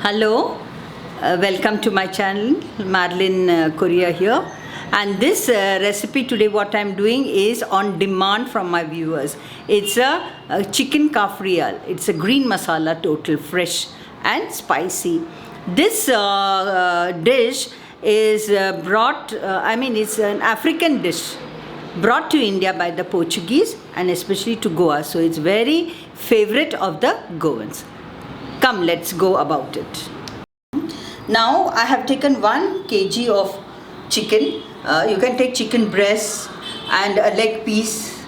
Hello, welcome to my channel. Marlin Korea here, and this recipe today what I'm doing is on demand from my viewers. It's a chicken Cafreal. It's a green masala, total fresh and spicy. This dish is it's an African dish brought to India by the Portuguese and especially to Goa. So it's very favorite of the Goans. Come, let's go about it. Now I have taken 1 kg of chicken. You can take chicken breast and a leg piece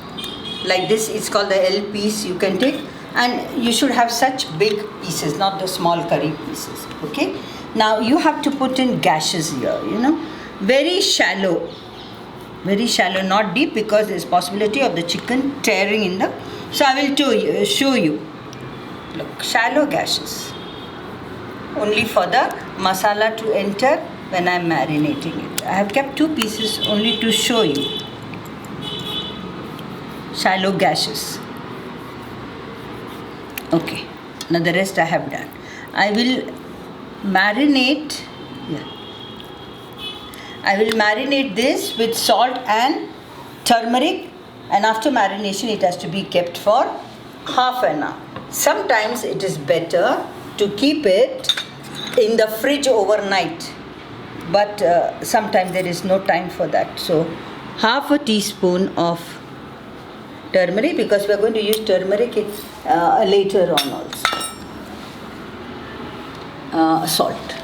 like this. It's called the L piece. You can take, and you should have such big pieces, not the small curry pieces. Okay. Now you have to put in gashes here. Very shallow, not deep, because there's possibility of the chicken tearing in the. So I will show you. Look, shallow gashes, only for the masala to enter when I'm marinating it. I have kept 2 pieces only to show you. Shallow gashes. Okay, now the rest I have done. I will marinate. I will marinate this with salt and turmeric, and after marination it has to be kept for half an hour. Sometimes it is better to keep it in the fridge overnight, but sometimes there is no time for that. So half a teaspoon of turmeric, because we are going to use turmeric later on also. Salt.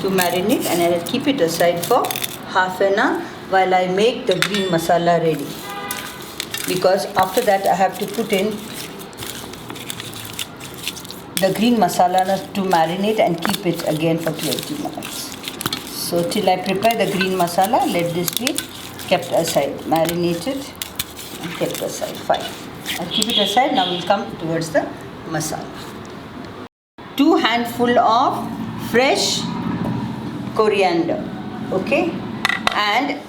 To marinate, and I will keep it aside for half an hour while I make the green masala ready. Because after that I have to put in the green masala to marinate and keep it again for 20 minutes. So till I prepare the green masala, let this be kept aside, marinated and kept aside. Fine. I'll keep it aside. Now we'll come towards the masala. 2 handful of fresh coriander. Okay, and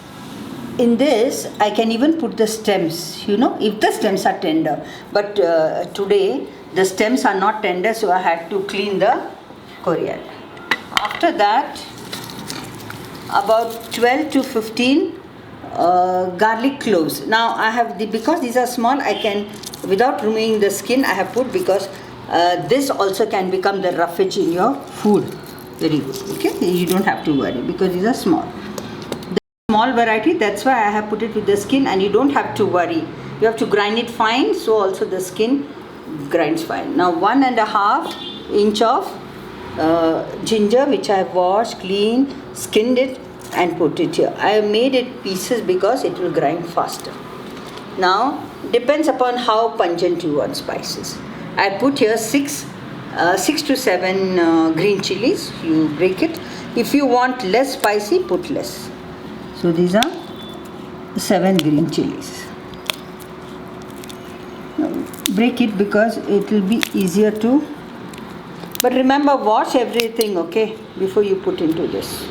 in this I can even put the stems, if the stems are tender, but today the stems are not tender, so I had to clean the coriander. After that, about 12 to 15 garlic cloves. Now I have because these are small, I can, without removing the skin, I have put, because this also can become the roughage in your food. Very good. Okay, you don't have to worry because these are small. Small variety, that's why I have put it with the skin, and you don't have to worry. You have to grind it fine, so also the skin grinds fine. Now 1.5 inch of ginger, which I have washed, cleaned, skinned it and put it here. I have made it pieces because it will grind faster. Now depends upon how pungent you want spices. I put here 6 to 7 green chilies. You break it. If you want less spicy, put less. So these are 7 green chilies. Now break it because it will be easier to. But remember, wash everything, okay, before you put into this.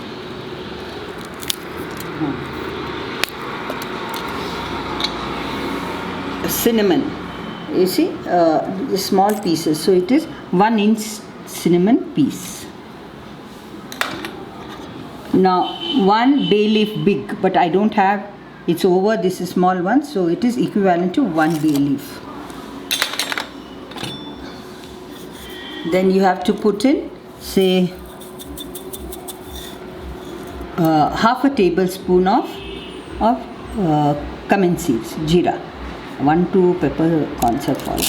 Cinnamon. You see, the small pieces. So it is 1 inch cinnamon piece. Now 1 bay leaf big, but I don't have, it's over, this is small one, so it is equivalent to 1 bay leaf. Then you have to put in, say, half a tablespoon of cumin seeds, jeera, 1-2 peppercorns are fallen.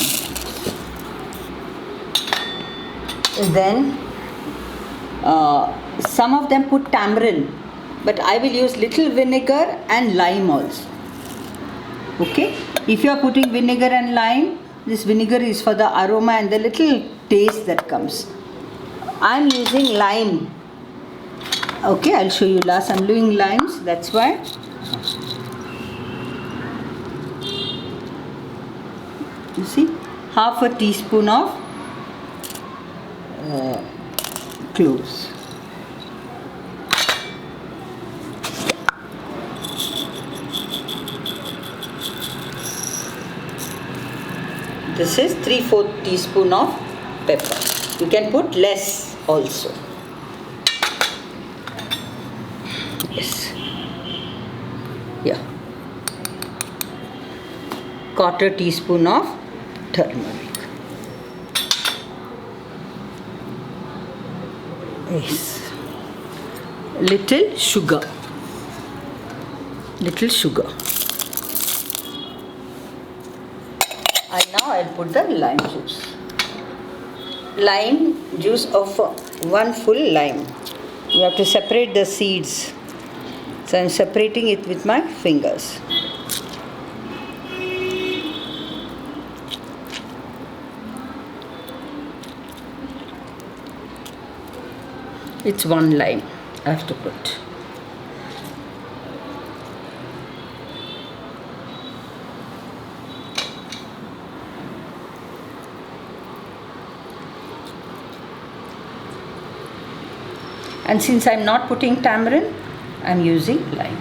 Then some of them put tamarind, but I will use little vinegar and lime also. Okay, if you are putting vinegar and lime, this vinegar is for the aroma and the little taste that comes. I am using lime. Okay, I'll show you last. I'm doing limes, that's why. You see, half a teaspoon of cloves. This is 3/4 teaspoon of pepper. You can put less also. Yes. Yeah. 1/4 teaspoon of turmeric. Yes. Little sugar. And now I'll put the lime juice. Lime juice of 1 full lime. You have to separate the seeds. So I'm separating it with my fingers. It's 1 lime I have to put. And since I'm not putting tamarind, I'm using lime.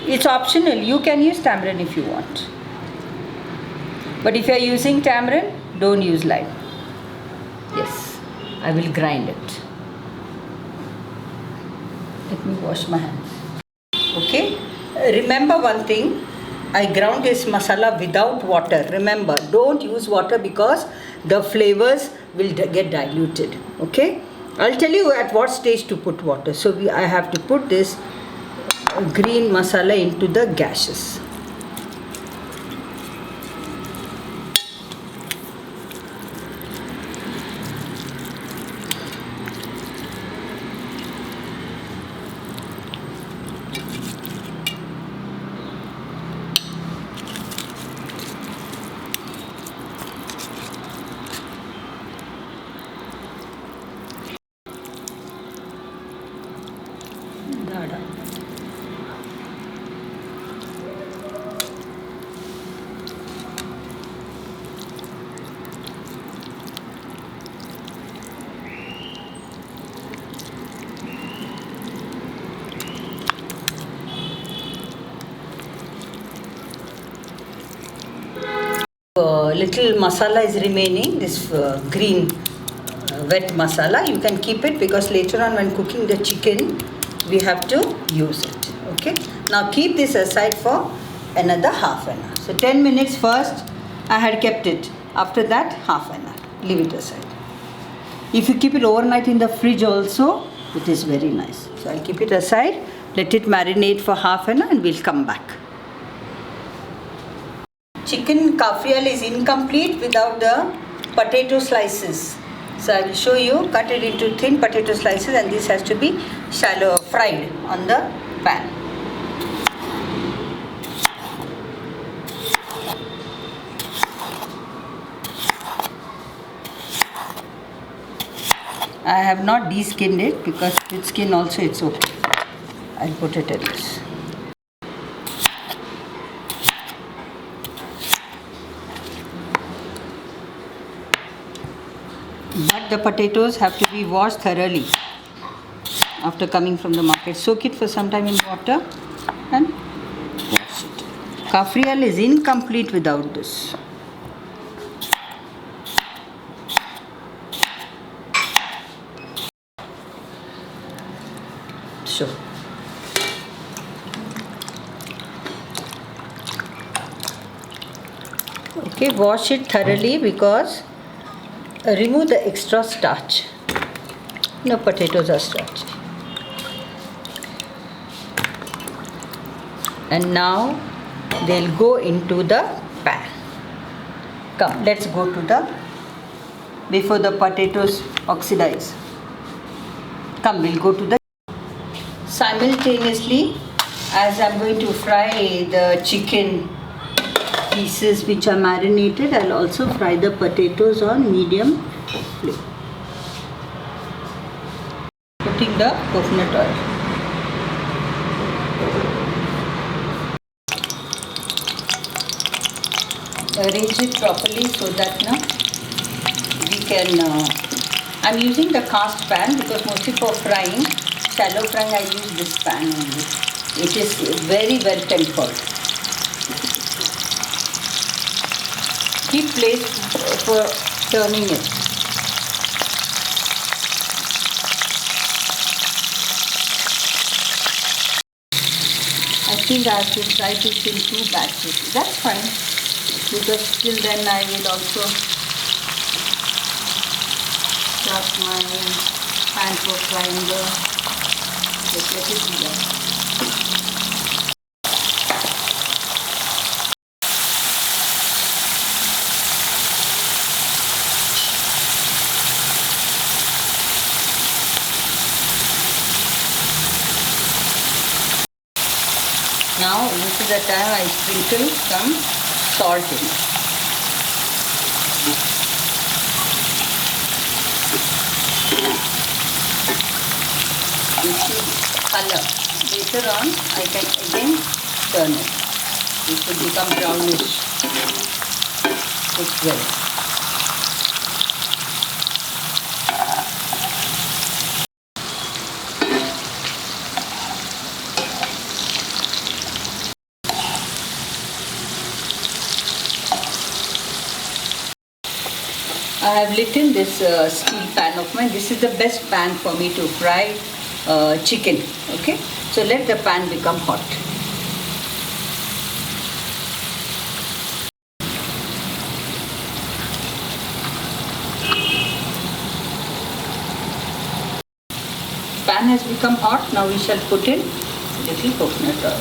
It's optional. You can use tamarind if you want. But if you're using tamarind, don't use lime. Yes, I will grind it. Let me wash my hands. Okay. Remember one thing. I ground this masala without water. Remember, don't use water because the flavors will get diluted. Okay. I'll tell you at what stage to put water. So I have to put this green masala into the gashes. Little masala is remaining, this green wet masala. You can keep it because later on when cooking the chicken we have to use it. Okay, now keep this aside for another half an hour. So 10 minutes first I had kept it, after that half an hour, leave it aside. If you keep it overnight in the fridge also, it is very nice. So I'll keep it aside, let it marinate for half an hour and we'll come back. Chicken Cafreal is incomplete without the potato slices. So I will show you, cut it into thin potato slices and this has to be shallow fried on the pan. I have not de-skinned it because with skin also it's okay. I'll put it in this. But the potatoes have to be washed thoroughly after coming from the market. Soak it for some time in water and wash it. Cafreal is incomplete without this. So okay, wash it thoroughly because remove the extra starch. No, potatoes are starchy. And now they'll go into the pan. Come, let's go to the, before the potatoes oxidize. Come, we'll go to the, simultaneously as I'm going to fry the chicken pieces which are marinated, I'll also fry the potatoes on medium flame. Putting the coconut oil. Arrange it properly so that we can, I'm using the cast pan because mostly for frying, shallow frying I use this pan only. It is very well tempered. keep place for turning it. I think I have to try this in 2 batches. That's fine, because till then I will also start my pan for frying the. Let it do that. Now this is the time I sprinkle some salt in it. This is color. Later on I can again turn it. It will become brownish. Cook well. I have lit in this steel pan of mine. This is the best pan for me to fry chicken. Okay, so let the pan become hot. Pan has become hot. Now we shall put in little coconut oil.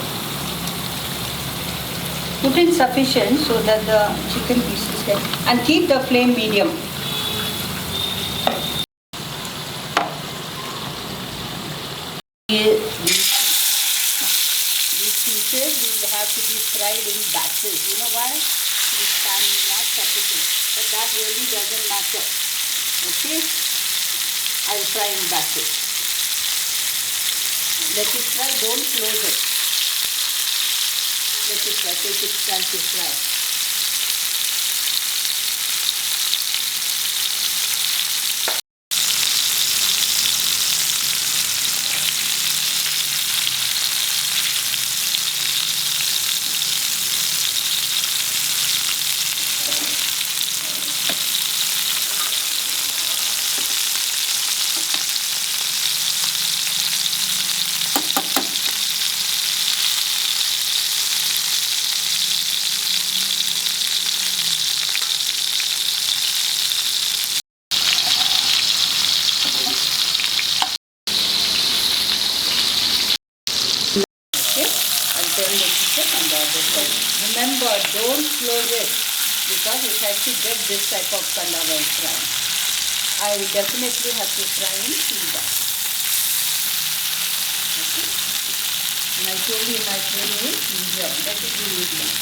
Put in sufficient so that the chicken pieces get, and keep the flame medium. These pieces will have to be fried in batches. You know why? This pan is not sufficient. But that really doesn't matter. Okay? I will fry in batches. Let it fry, don't close it. Let it fry, take its time to fry. Turn the chicken on the other side. Remember, don't close it because it has to get this type of color while frying. I will definitely have to fry in silver. Okay? And I told you my flame is medium. Let it be medium.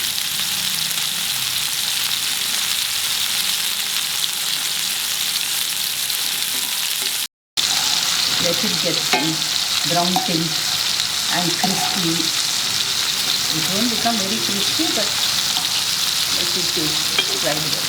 Let it get some brown things and crispy. It won't become very crispy, but let it taste right there.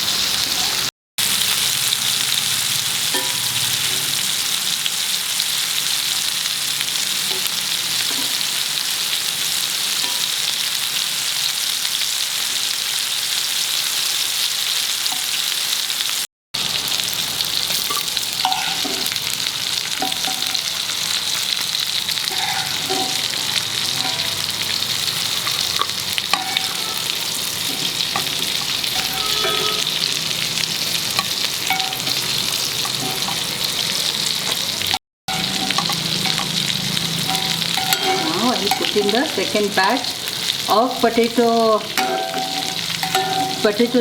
Put in the second batch of potato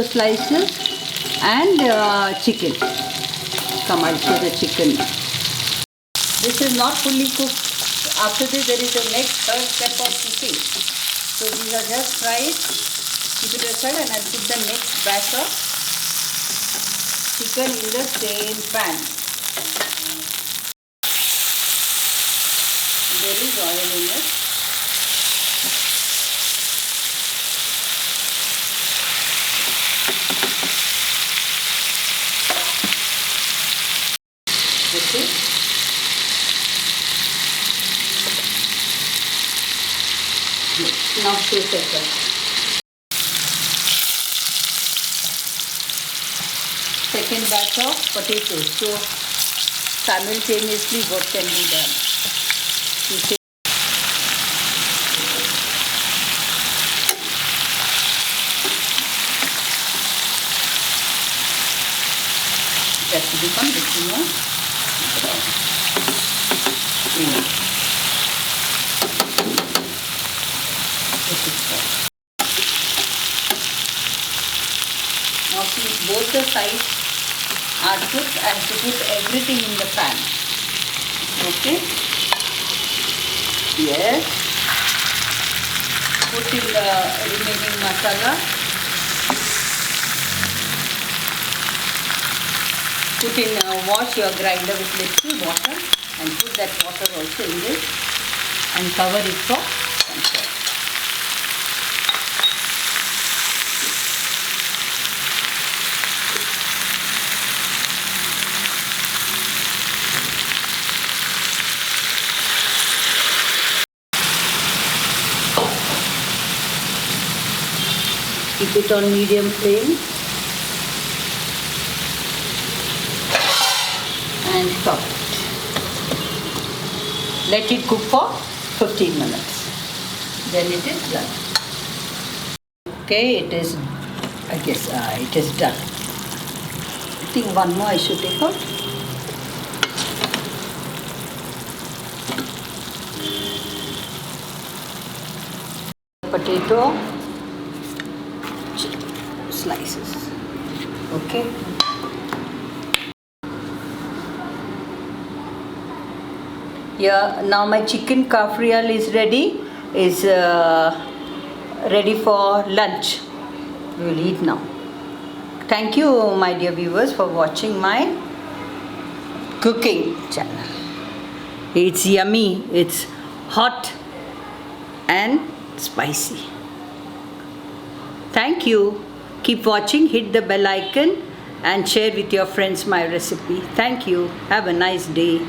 slices and chicken. Come, I'll show the chicken. This is not fully cooked. After this, there is the next third step of cooking. So these are just fried. Keep it aside, and I'll put the next batch of chicken in the same pan. There is oil in it. Okay. Now shake it. second batch of potatoes. So simultaneously what can be done? You say it has to become little more brown. This is good. Now since both the sides are cooked, I have to put everything in the pan. Okay? Yes. Put in the remaining masala. Put in, wash your grinder with little water and put that water also in this and cover it for some time. Keep it on medium flame and cover it. Let it cook for 15 minutes. Then it is done. Okay, it is, I guess, it is done. I think one more I should take out. Potato slices. Okay. Yeah, now my chicken Cafreal is ready. Is ready for lunch. We will eat now. Thank you, my dear viewers, for watching my cooking channel. It's yummy. It's hot and spicy. Thank you. Keep watching, hit the bell icon and share with your friends my recipe. Thank you. Have a nice day.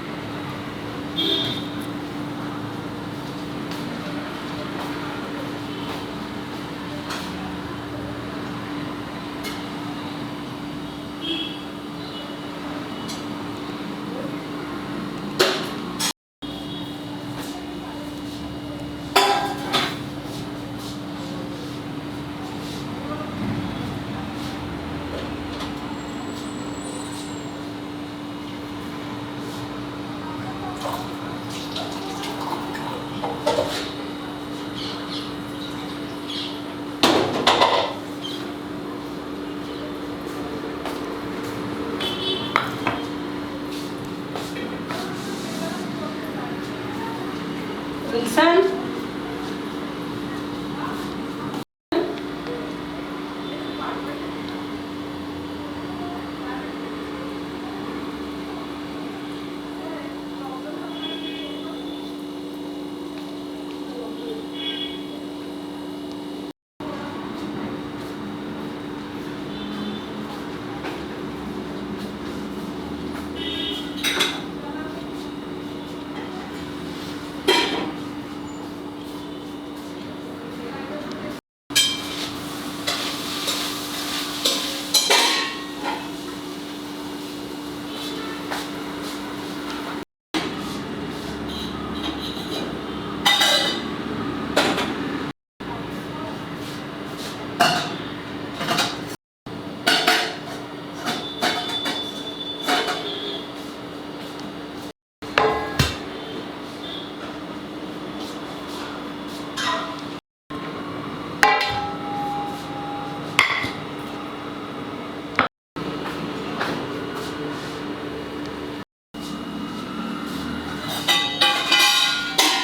Wilson?